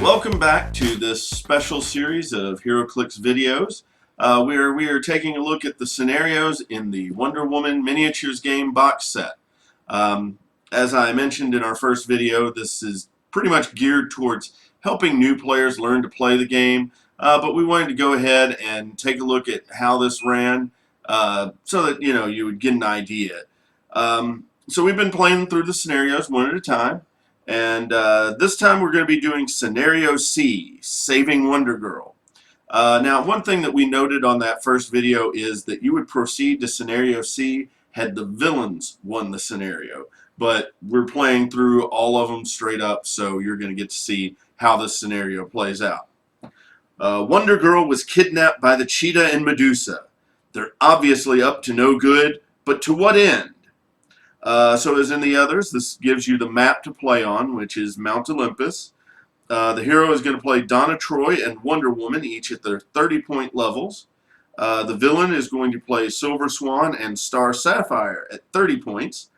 Welcome back to this special series of Heroclix videos where we are taking a look at the scenarios in the Wonder Woman miniatures game box set. As I mentioned in our first video, this is pretty much geared towards helping new players learn to play the game, but we wanted to go ahead and take a look at how this ran so that you would get an idea. So we've been playing through the scenarios one at a time. And this time we're going to be doing Scenario C, Saving Wonder Girl. Now, one thing that we noted on that first video is that you would proceed to Scenario C had the villains won the scenario. But we're playing through all of them straight up, so you're going to get to see how this scenario plays out. Wonder Girl was kidnapped by the Cheetah and Medusa. They're obviously up to no good, but to what end? So as in the others, this gives you the map to play on, which is Mount Olympus. The hero is going to play Donna Troy and Wonder Woman, each at their 30-point levels. The villain is going to play Silver Swan and Star Sapphire at 30 points.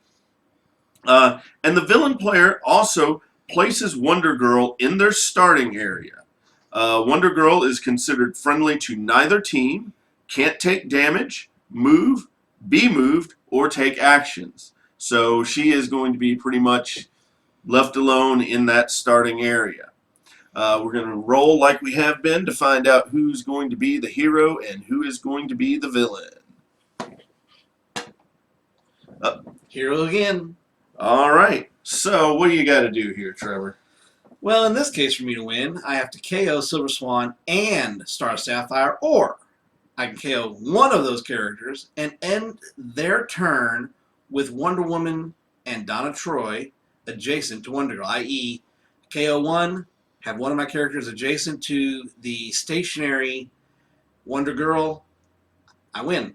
And the villain player also places Wonder Girl in their starting area. Wonder Girl is considered friendly to neither team, can't take damage, move, be moved, or take actions. So she is going to be pretty much left alone in that starting area. We're going to roll like we have been to find out who's going to be the hero and who is going to be the villain. Hero again. All right. So what do you got to do here, Trevor? Well, in this case, for me to win, I have to KO Silver Swan and Star Sapphire, or I can KO one of those characters and end their turn with Wonder Woman and Donna Troy adjacent to Wonder Girl, i.e. KO one, have one of my characters adjacent to the stationary Wonder Girl, I win.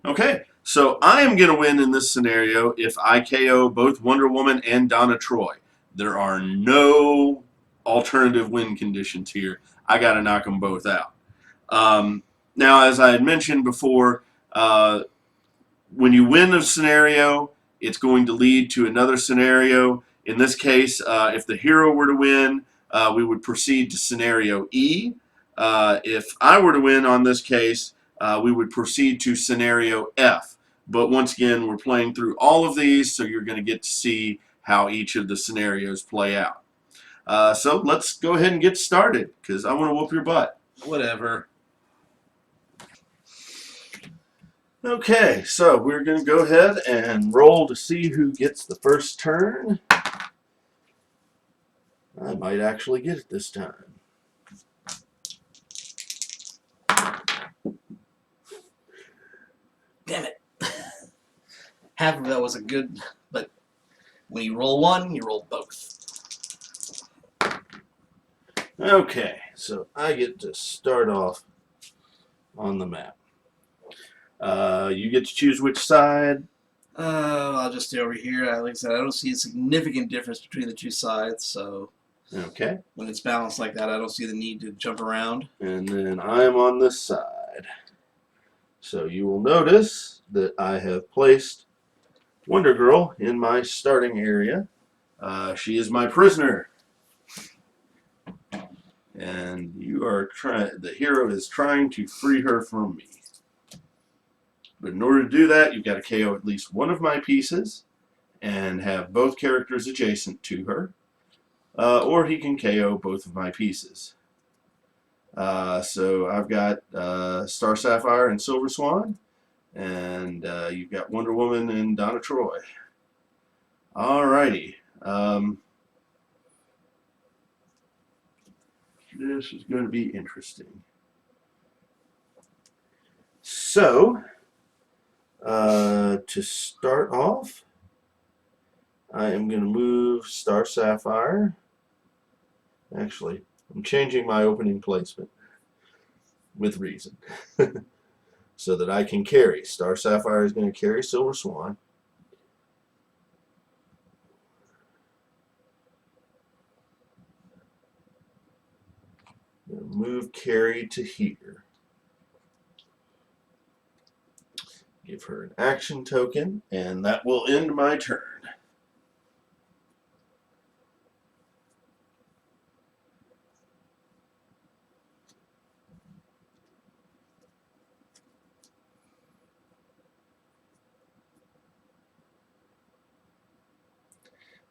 Okay, so I am going to win in this scenario if I KO both Wonder Woman and Donna Troy. There are no alternative win conditions here. I got to knock them both out. Now, as I had mentioned before, when you win a scenario, it's going to lead to another scenario. In this case, if the hero were to win, we would proceed to Scenario E. If I were to win on this case, we would proceed to Scenario F. But once again, we're playing through all of these, so you're going to get to see how each of the scenarios play out. So let's go ahead and get started, because I want to whoop your butt. Whatever. Okay, so we're going to go ahead and roll to see who gets the first turn. I might actually get it this time. Damn it. Half of that was a good, but when you roll one, you roll both. Okay, so I get to start off on the map. You get to choose which side. I'll just stay over here. Like I said, I don't see a significant difference between the two sides, so Okay. when it's balanced like that, I don't see the need to jump around. And then I am on this side. So you will notice that I have placed Wonder Girl in my starting area. She is my prisoner. And the hero is trying to free her from me. But in order to do that, you've got to KO at least one of my pieces and have both characters adjacent to her. Or he can KO both of my pieces. So I've got Star Sapphire and Silver Swan. And you've got Wonder Woman and Donna Troy. Alrighty. This is going to be interesting. So, to start off, I am going to move Star Sapphire. Actually, I'm changing my opening placement with reason so that I can carry. Star Sapphire is going to carry Silver Swan. I'm going to move Carrie to here. Give her an action token, and that will end my turn.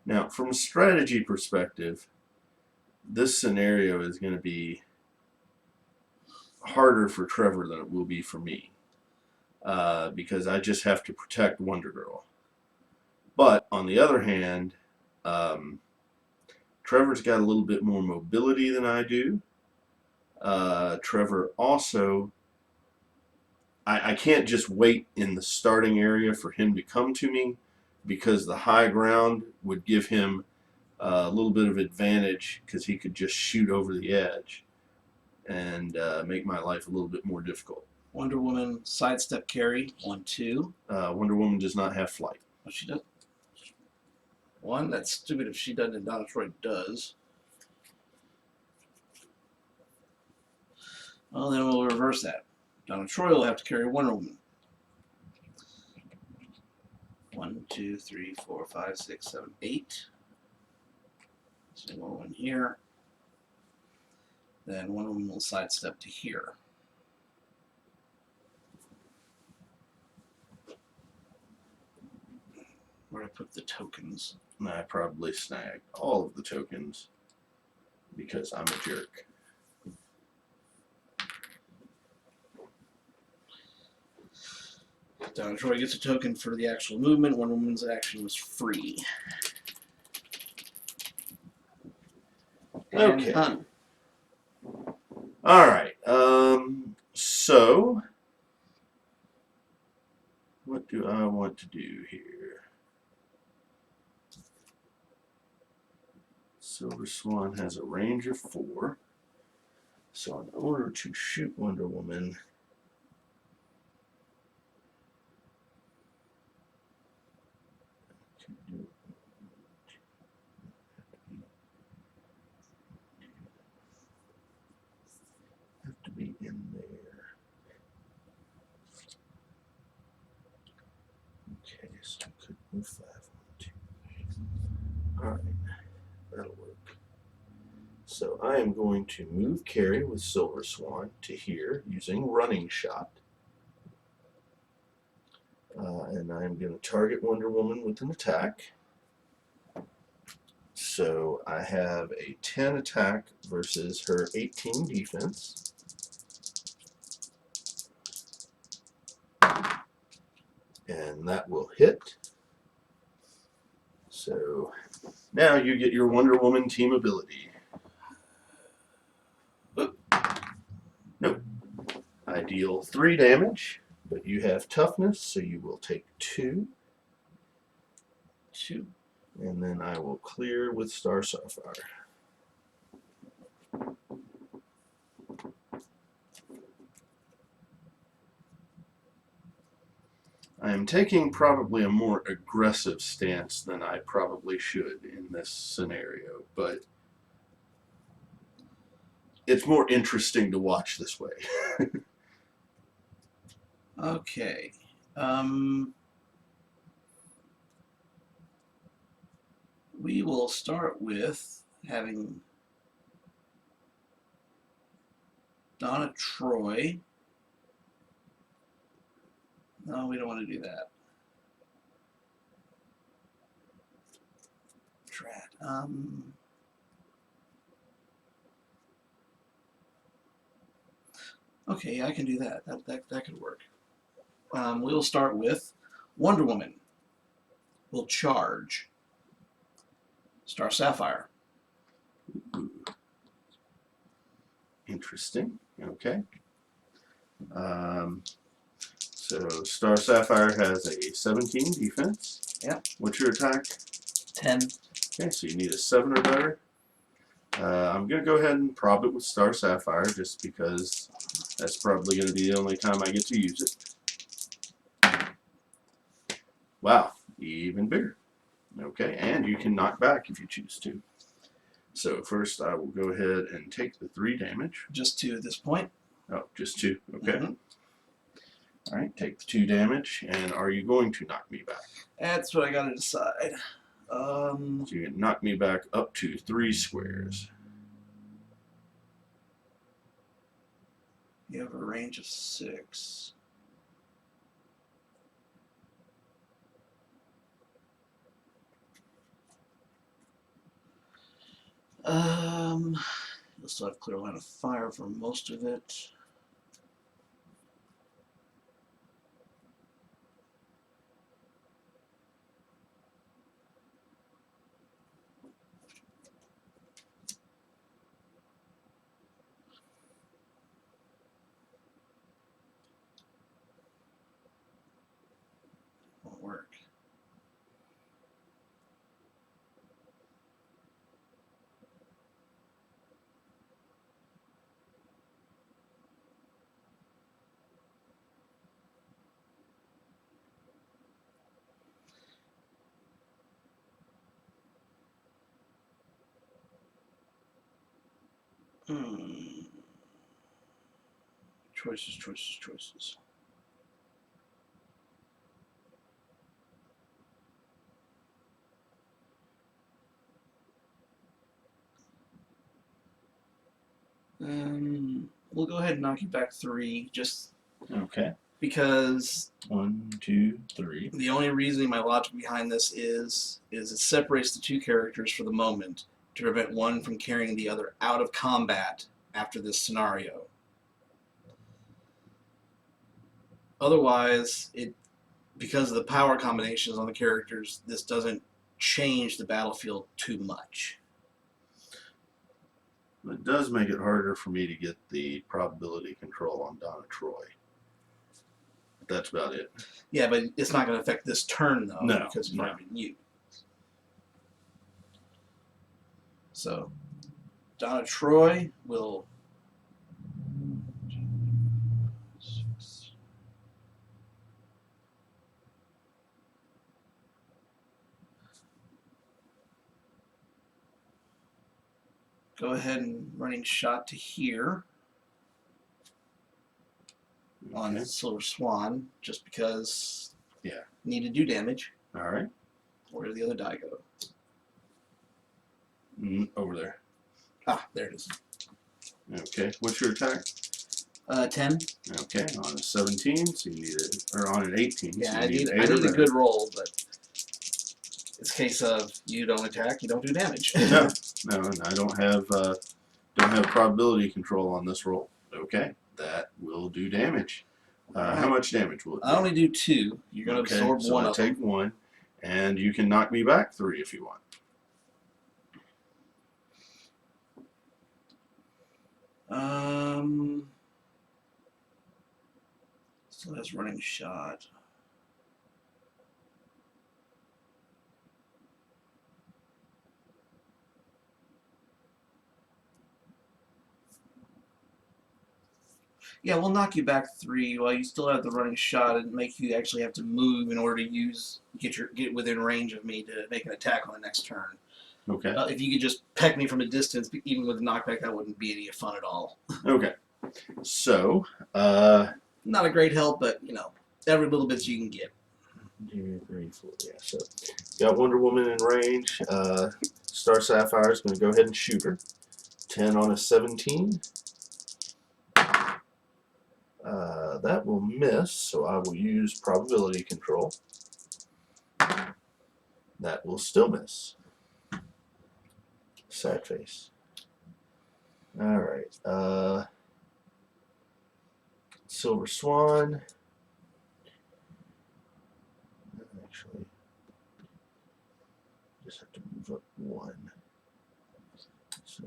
Now, from a strategy perspective, this scenario is going to be harder for Trevor than it will be for me, because I just have to protect Wonder Girl. But on the other hand, Trevor's got a little bit more mobility than I do. Trevor also, I can't just wait in the starting area for him to come to me, because the high ground would give him a little bit of advantage, because he could just shoot over the edge and make my life a little bit more difficult. Wonder Woman sidestep carry 1, 2. Wonder Woman does not have flight. Oh, she does. 1. That's stupid if she doesn't, and Donna Troy does. Well, then we'll reverse that. Donna Troy will have to carry Wonder Woman. 1, 2, 3, 4, 5, 6, 7, 8. So Wonder Woman here. Then Wonder Woman will sidestep to here. Where do I put the tokens? And I probably snagged all of the tokens because I'm a jerk. Donna Troy gets a token for the actual movement. Wonder Woman's action was free. And Okay. done. All right. So what do I want to do here? Silver Swan has a range of 4. So in order to shoot Wonder Woman, have to be in there. Okay, so I could move 5, 1, 2, 3. All right, that'll work. So I am going to move carry with Silver Swan to here using running shot. And I'm going to target Wonder Woman with an attack. So I have a 10 attack versus her 18 defense. And that will hit. So now you get your Wonder Woman team ability. Nope. I deal 3 damage, but you have toughness, so you will take 2. 2. And then I will clear with Star Sapphire. I am taking probably a more aggressive stance than I probably should in this scenario, but it's more interesting to watch this way. Okay. We will start with having Donna Troy. No, we don't want to do that. Drat. Okay, I can do that. That could work. We'll start with Wonder Woman. We'll charge. Star Sapphire. Ooh. Interesting. Okay. So Star Sapphire has a 17 defense. Yep. What's your attack? 10. Okay, so you need a 7 or better. I'm going to go ahead and prob it with Star Sapphire just because that's probably going to be the only time I get to use it. Wow, even bigger. Okay, and you can knock back if you choose to. So first I will go ahead and take the 3 damage. Just 2 at this point. Oh, just 2. Okay. Mm-hmm. All right, take the 2 damage, and are you going to knock me back? That's what I got to decide. So you can knock me back up to 3 squares. You have a range of 6. You'll still have clear line of fire for most of it. Won't work. Choices, choices, choices. We'll go ahead and knock you back 3, just Okay. because 1, 2, 3. the only reasoning my logic behind this is it separates the 2 characters for the moment to prevent one from carrying the other out of combat after this scenario. Otherwise, because of the power combinations on the characters, this doesn't change the battlefield too much. It does make it harder for me to get the probability control on Donna Troy. That's about it. Yeah, but it's not going to affect this turn, though, No, because you've already been used. So, Donna Troy will... Go ahead and running shot to here on Silver Swan, just because need to do damage. All right. Where did the other die go? Over there. Ah, there it is. Okay. What's your attack? 10. Okay. On a 17, so you need or on an 18. Yeah, so I need a good roll, but it's a case of you don't attack, you don't do damage. No, and I don't have probability control on this roll. Okay, that will do damage. Right. How much damage will it do? I only do 2. You're going to absorb so one I of take them. 1, and you can knock me back 3 if you want. So that's running shot. Yeah, we'll knock you back 3 while you still have the running shot and make you actually have to move in order to get within range of me to make an attack on the next turn. Okay. If you could just peck me from a distance, even with a knockback, that wouldn't be any fun at all. Okay. So, not a great help, but every little bit you can get. 2, 3, 4. Yeah. So, got Wonder Woman in range. Star Sapphire is going to go ahead and shoot her. 10 on a 17. That will miss, so I will use probability control. That will still miss. Sad face. Alright. Silver Swan. Actually, just have to move up 1. So,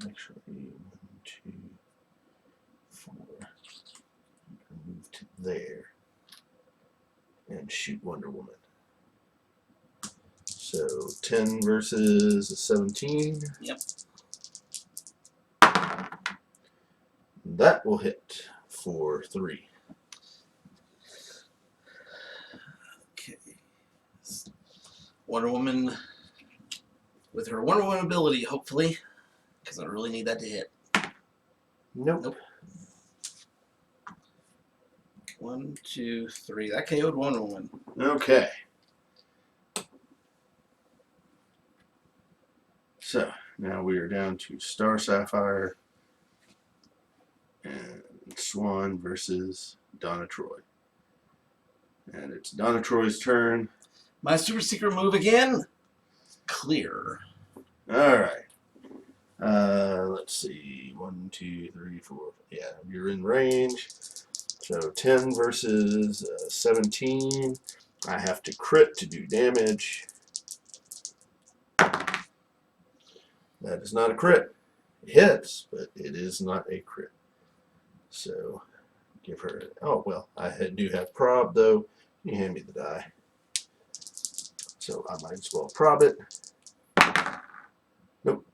actually, 1, 2, 4. Move to there and shoot Wonder Woman. So 10 versus a 17. Yep. That will hit for 3. Okay. Wonder Woman with her Wonder Woman ability, hopefully, because I really need that to hit. Nope. 1, 2, 3. That KO'd Wonder Woman. Okay. So now we are down to Star Sapphire and Swan versus Donna Troy. And it's Donna Troy's turn. My super secret move again. Clear. All right. Let's see. 1, 2, 3, 4. Yeah, you're in range. So 10 versus 17. I have to crit to do damage. That is not a crit. It hits, but it is not a crit. So give her. Oh, well, I do have prob, though. You hand me the die. So I might as well prob it. Nope.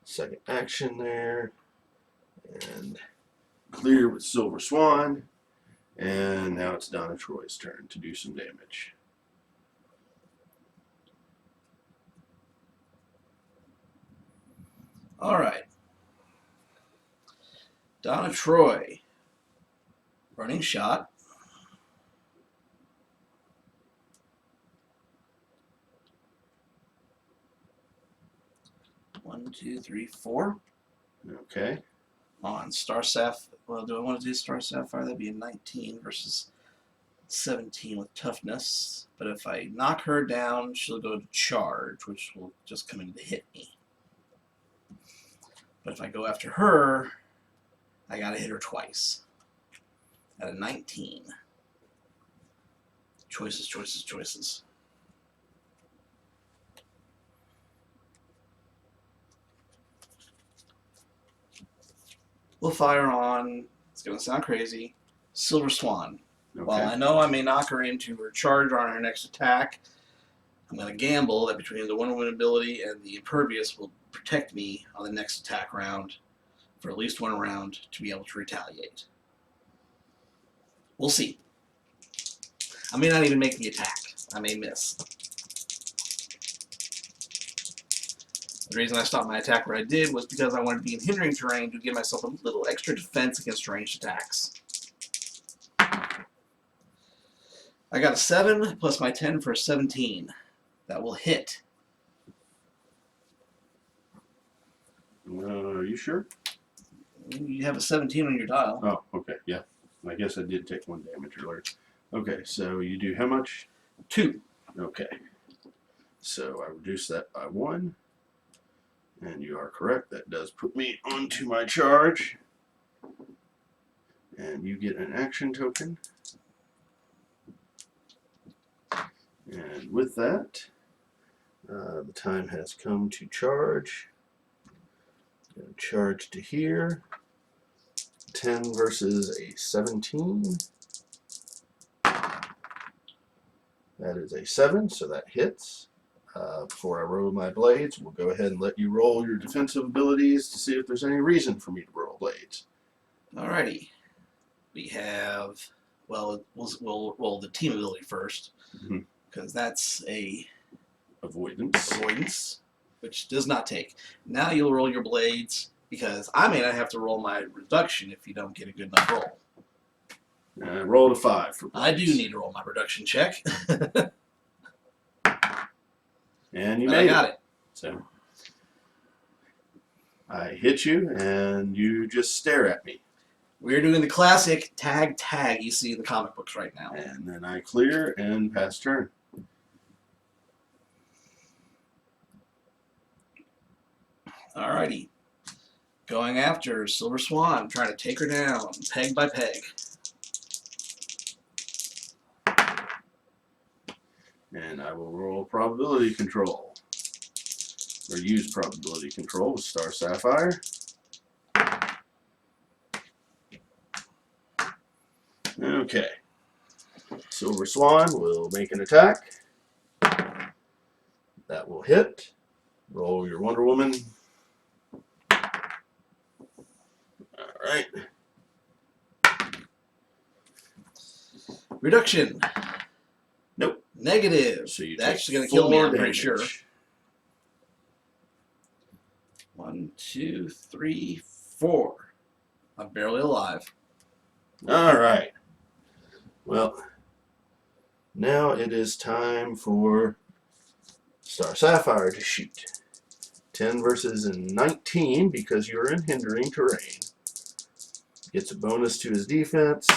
Second action there. And clear with Silver Swan. And now it's Donna Troy's turn to do some damage. All right. Donna Troy. Running shot. One, two, three, four. Okay. On Star Sapphire. Well, do I want to do Star Sapphire? That'd be a 19 versus 17 with toughness. But if I knock her down, she'll go to charge, which will just come in to hit me. But if I go after her, I gotta hit her twice. At a 19. Choices, choices, choices. We'll fire on, it's going to sound crazy, Silver Swan. Okay. While I know I may knock her into her charge on her next attack, I'm going to gamble that between the Wonder Woman ability and the Impervious will protect me on the next attack round for at least one round to be able to retaliate. We'll see. I may not even make the attack. I may miss. The reason I stopped my attack where I did was because I wanted to be in hindering terrain to give myself a little extra defense against ranged attacks. I got a 7 plus my 10 for a 17. That will hit. Are you sure? You have a 17 on your dial. Oh, okay. Yeah. I guess I did take 1 damage earlier. Okay, so you do how much? 2. Okay. So I reduce that by 1. And you are correct. That does put me onto my charge. And you get an action token. And with that, the time has come to charge. Going to charge to here. 10 versus a 17. That is a 7, so that hits. Before I roll my blades, we'll go ahead and let you roll your defensive abilities to see if there's any reason for me to roll blades. Alrighty. We have, well, we'll roll the team ability first, because that's a Avoidance. Which does not take. Now you'll roll your blades, because I may not have to roll my reduction if you don't get a good enough roll. I rolled a 5 for blades. I do need to roll my reduction check. And you But made I got it. So I hit you, and you just stare at me. We're doing the classic tag you see in the comic books right now. And then I clear and pass turn. Alrighty. Going after Silver Swan, trying to take her down, peg by peg. And I will roll probability control. Or use probability control with Star Sapphire. Okay. Silver Swan will make an attack. That will hit. Roll your Wonder Woman. Alright. Reduction. Nope. Negative. So you That's take going to kill me, 4 I'm pretty damage. sure. 1, 2, 3, 4. I'm barely alive. Alright. Well, now it is time for Star Sapphire to shoot. 10 versus a 19 because you're in hindering terrain. Gets a bonus to his defense,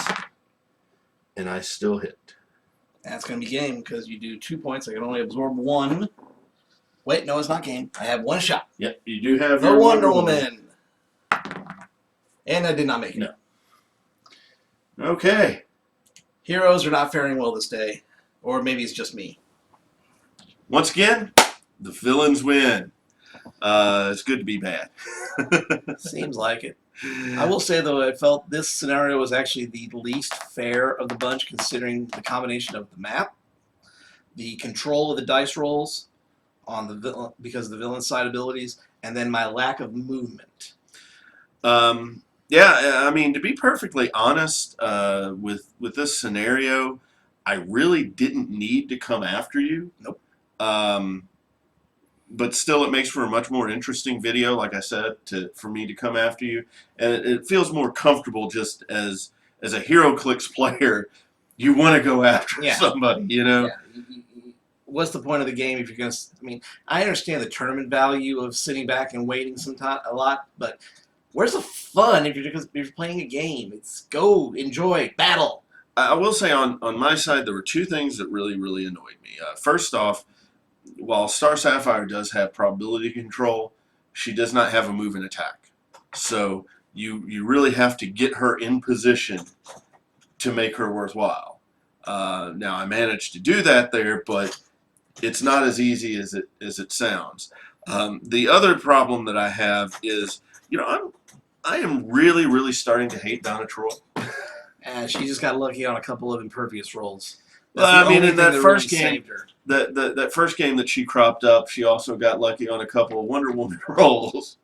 and I still hit. That's going to be game because you do 2 points. I can only absorb 1. Wait, no, it's not game. I have one shot. Yep, you do have The your Wonder Woman. And I did not make it. No. Okay. Heroes are not faring well this day. Or maybe it's just me. Once again, the villains win. It's good to be bad. Seems like it. I will say, though, I felt this scenario was actually the least fair of the bunch, considering the combination of the map, the control of the dice rolls on the because of the villain side abilities, and then my lack of movement. Yeah, I mean, to be perfectly honest, with this scenario, I really didn't need to come after you. Nope. But still, it makes for a much more interesting video, like I said, for me to come after you, and it feels more comfortable just as a Heroclix player. You want to go after somebody, you know. Yeah. What's the point of the game if you're going to? I mean, I understand the tournament value of sitting back and waiting a lot, but where's the fun if you're playing a game? It's go, enjoy, battle. I will say on my side, there were two things that really annoyed me. First off, while Star Sapphire does have probability control, she does not have a move and attack. So you really have to get her in position to make her worthwhile. Now I managed to do that there, but it's not as easy as it sounds. The other problem that I have is, I am really starting to hate Donna Troy. And she just got lucky on a couple of impervious rolls. Well, I mean, in that first game, that first game that she cropped up, she also got lucky on a couple of Wonder Woman rolls.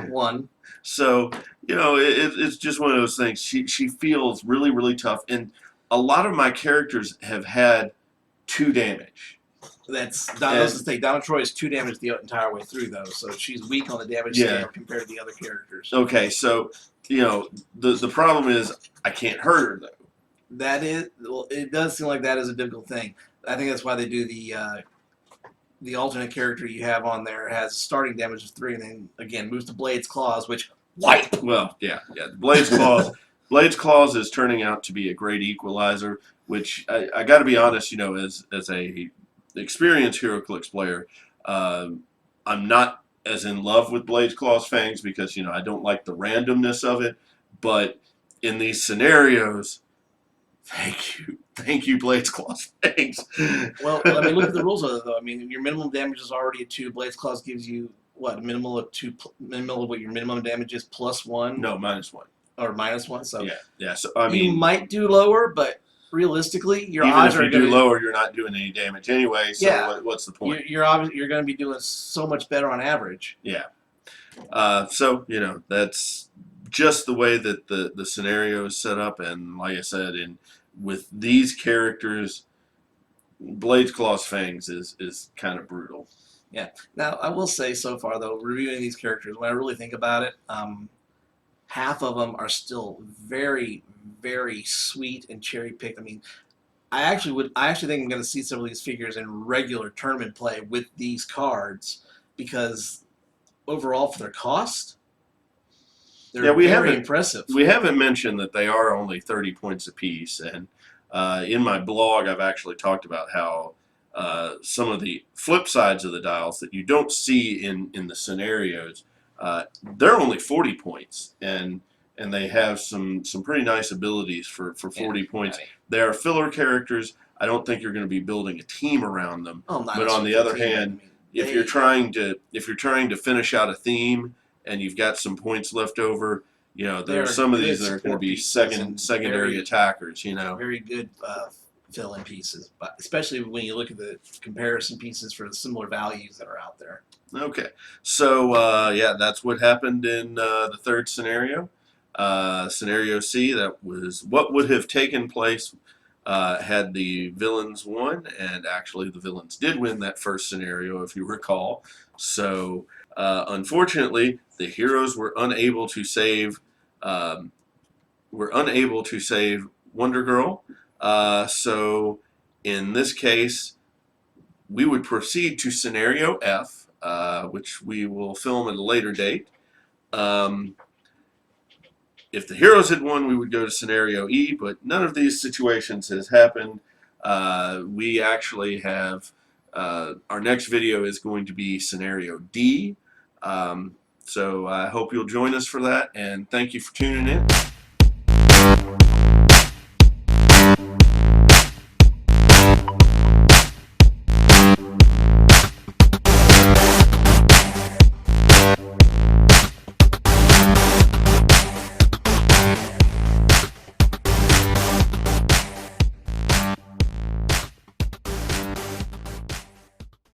One. So, it's just one of those things. She feels really tough, and a lot of my characters have had 2 damage. That's the thing. Donna Troy is 2 damage the entire way through, though, so she's weak on the damage scale compared to the other characters. Okay, so the problem is I can't hurt her though. That is, well, it does seem like that is a difficult thing. I think that's why they do the alternate character you have on there has starting damage of 3, and then again moves to Blade's Claws, which wipe. Well, yeah, Blade's Claws. Blade's Claws is turning out to be a great equalizer, which I got to be honest, as a experienced Heroclix player, I'm not as in love with Blade's Claws Fangs because I don't like the randomness of it, but in these scenarios, thank you, Blade's Claws Fangs. Well, I mean, look at the rules of it though. I mean, your minimum damage is already a 2. Blade's Claws gives you what, a minimal of 2, minimal of what your minimum damage is +1. No, -1 or -1. So yeah. So I mean, you might do lower, but realistically, your even odds if are you do lower, you're not doing any damage anyway. So what's the point? You're going to be doing so much better on average. Yeah. So that's just the way that the scenario is set up, and like I said, with these characters, Blade's Claws Fangs is kind of brutal. Yeah. Now I will say so far though, reviewing these characters, when I really think about it, half of them are still very sweet and cherry picked. I mean, I actually think I'm going to see some of these figures in regular tournament play with these cards because overall for their cost, they're very impressive. We haven't mentioned that they are only 30 points apiece, and in my blog I've actually talked about how some of the flip sides of the dials that you don't see in the scenarios, they're only 40 points, and they have some pretty nice abilities for 40 points. Right. They are filler characters. I don't think you're going to be building a team around them. Oh, but on the other hand, if you're trying to finish out a theme and you've got some points left over, there are some of these that are going to be secondary attackers. Very good fill-in pieces, but especially when you look at the comparison pieces for the similar values that are out there. Okay, so that's what happened in the third scenario. Scenario C, that was what would have taken place had the villains won, and actually the villains did win that first scenario, if you recall. So unfortunately, the heroes were unable to save Wonder Girl. So in this case, we would proceed to scenario F, which we will film at a later date. If the heroes had won, we would go to scenario E, but none of these situations has happened. We actually have Our next video is going to be scenario D. So I hope you'll join us for that, and thank you for tuning in.